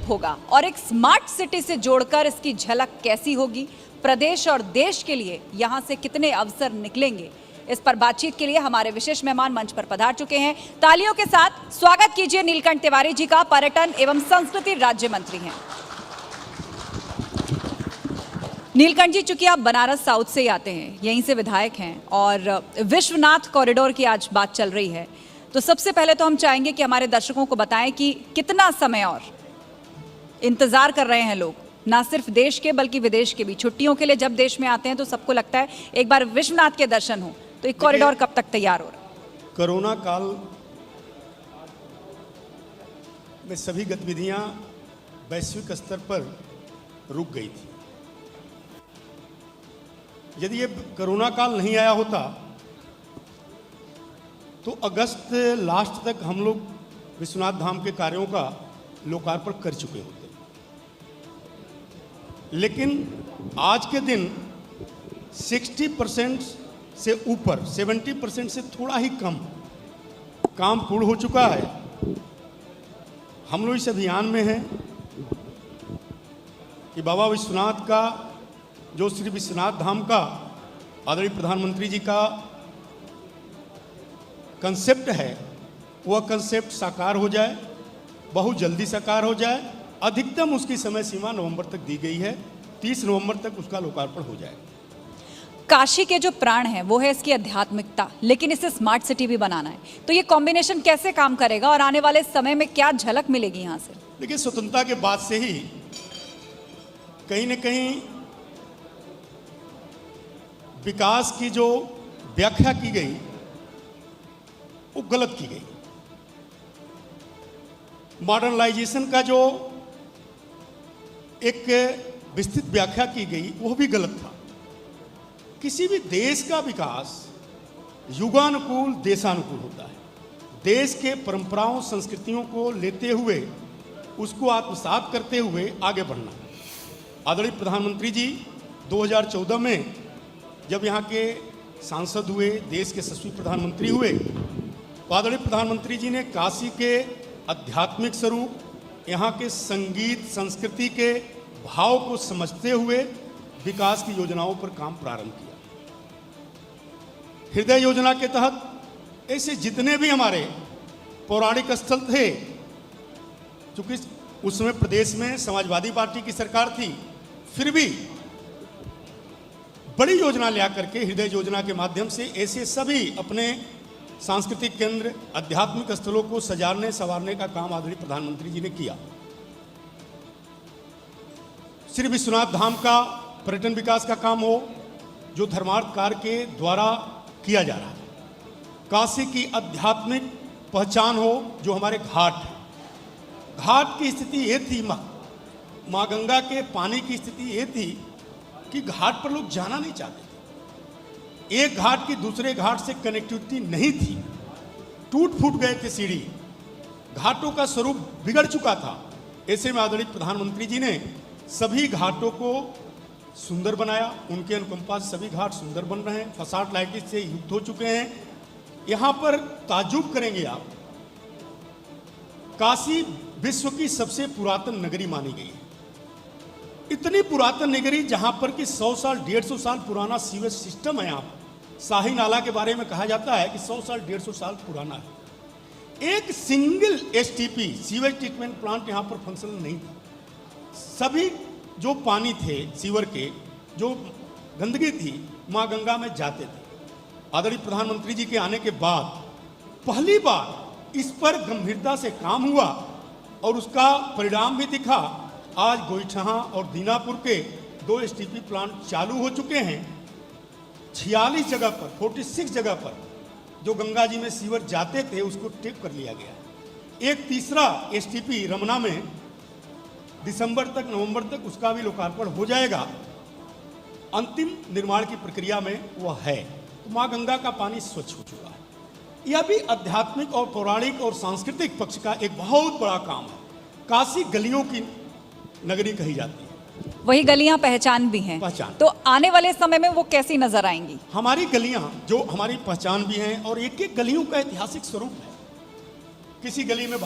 होगा और एक स्मार्ट सिटी से जोड़कर इसकी झलक कैसी होगी, प्रदेश और देश के लिए यहां से कितने अवसर निकलेंगे, इस पर बातचीत के लिए हमारे विशेष मेहमान मंच पर पधार चुके हैं। तालियों के साथ स्वागत कीजिए नीलकंठ तिवारी जी का, पर्यटन एवं संस्कृति राज्य मंत्री हैं। नीलकंठ जी, चूंकि आप बनारस साउथ से ही आते हैं, यहीं से विधायक हैं और विश्वनाथ कॉरिडोर की आज बात चल रही है, तो सबसे पहले तो हम चाहेंगे कि हमारे दर्शकों को बताएं कि कितना समय और इंतजार कर रहे हैं लोग, ना सिर्फ देश के बल्कि विदेश के भी। छुट्टियों के लिए जब देश में आते हैं तो सबको लगता है एक बार विश्वनाथ के दर्शन हो, तो एक कॉरिडोर कब तक तैयार हो रहा है? कोरोना काल में सभी गतिविधियां वैश्विक स्तर पर रुक गई थी। यदि ये कोरोना काल नहीं आया होता तो अगस्त लास्ट तक हम लोग विश्वनाथ धाम के कार्यों का लोकार्पण कर चुके होते, लेकिन आज के दिन 60% से ऊपर, 70% से थोड़ा ही कम काम पूर्ण हो चुका है। हम लोग इस अभियान में हैं कि बाबा विश्वनाथ का, जो श्री विश्वनाथ धाम का आदरणीय प्रधानमंत्री जी का कंसेप्ट है, वह कंसेप्ट साकार हो जाए, बहुत जल्दी साकार हो जाए। अधिकतम उसकी समय सीमा नवंबर तक दी गई है, 30 नवंबर तक उसका लोकार्पण हो जाएगा। काशी के जो प्राण है वो है इसकी आध्यात्मिकता, लेकिन इसे स्मार्ट सिटी भी बनाना है, तो ये कॉम्बिनेशन कैसे काम करेगा और आने वाले समय में क्या झलक मिलेगी यहाँ से? देखिए, स्वतंत्रता के बाद से ही कहीं न कहीं विकास की जो व्याख्या की गई वो गलत की गई। मॉडर्नाइजेशन का जो एक विस्तृत व्याख्या की गई वो भी गलत था। किसी भी देश का विकास युगानुकूल, देशानुकूल होता है। देश के परंपराओं, संस्कृतियों को लेते हुए, उसको आत्मसात करते हुए आगे बढ़ना। आदरणीय प्रधानमंत्री जी 2014 में जब यहाँ के सांसद हुए, देश के यशस्वी प्रधानमंत्री हुए, तो आदरणीय प्रधानमंत्री जी ने काशी के आध्यात्मिक स्वरूप, यहाँ के संगीत संस्कृति के भाव को समझते हुए विकास की योजनाओं पर काम प्रारंभ किया। हृदय योजना के तहत ऐसे जितने भी हमारे पौराणिक स्थल थे, चूंकि उस समय प्रदेश में समाजवादी पार्टी की सरकार थी, फिर भी बड़ी योजना लिया करके हृदय योजना के माध्यम से ऐसे सभी अपने सांस्कृतिक केंद्र, आध्यात्मिक स्थलों को सजाने संवारने का काम आदरणीय प्रधानमंत्री जी ने किया। श्री विश्वनाथ धाम का पर्यटन विकास का काम हो, जो धर्मार्थ कार्य के द्वारा किया जा रहा है। काशी की आध्यात्मिक पहचान हो, जो हमारे घाट है। घाट की स्थिति ये थी, माँ गंगा के पानी की स्थिति ये थी कि घाट पर लोग जाना नहीं चाहते थे। एक घाट की दूसरे घाट से कनेक्टिविटी नहीं थी, टूट फूट गए थे सीढ़ी, घाटों का स्वरूप बिगड़ चुका था। ऐसे में आदरणीय प्रधानमंत्री जी ने सभी घाटों को सुंदर बनाया। उनके अनुकंपा से सभी घाट सुंदर बन रहे हैं, फसाड लाइटिंग से युक्त हो चुके हैं। यहाँ पर ताज्जुब करेंगे आप, काशी विश्व की सबसे पुरातन नगरी मानी गई है। इतनी पुरातन नगरी जहाँ पर कि 100 साल 150 साल पुराना सीवेज सिस्टम है। यहाँ पर शाही नाला के बारे में कहा जाता है कि 100 साल 150 साल पुराना है। एक single STP sewage treatment plant यहाँ पर फंक्शनल नहीं था। सभी जो पानी थे सीवर के, जो गंदगी थी, माँ गंगा में जाते थे। आदरणीय प्रधानमंत्री जी के आने के बाद पहली बार इस पर गंभीरता से काम हुआ और उसका परिणाम भी दिखा। आज गोईठा और दीनापुर के 2 एसटीपी प्लांट चालू हो चुके हैं। 46 जगह पर, 46 जगह पर जो गंगा जी में सीवर जाते थे उसको टेप कर लिया गया। एक तीसरा एसटीपी रमना में दिसंबर तक, नवंबर तक उसका भी लोकार्पण हो जाएगा। अंतिम निर्माण की प्रक्रिया में वह है। तो माँ गंगा का पानी स्वच्छ हो चुका है। यह भी आध्यात्मिक और पौराणिक और सांस्कृतिक पक्ष का एक बहुत बड़ा काम है। काशी गलियों की नगरी कही जाती है। वही गलियां पहचान भी हैं। तो आने वाले समय में वो कैसी नजर आएंगी? हमारी गलियां जो हमारी पहचान भी हैं और एक एक गलियों का ऐतिहासिक स्वरूप है। किसी गली में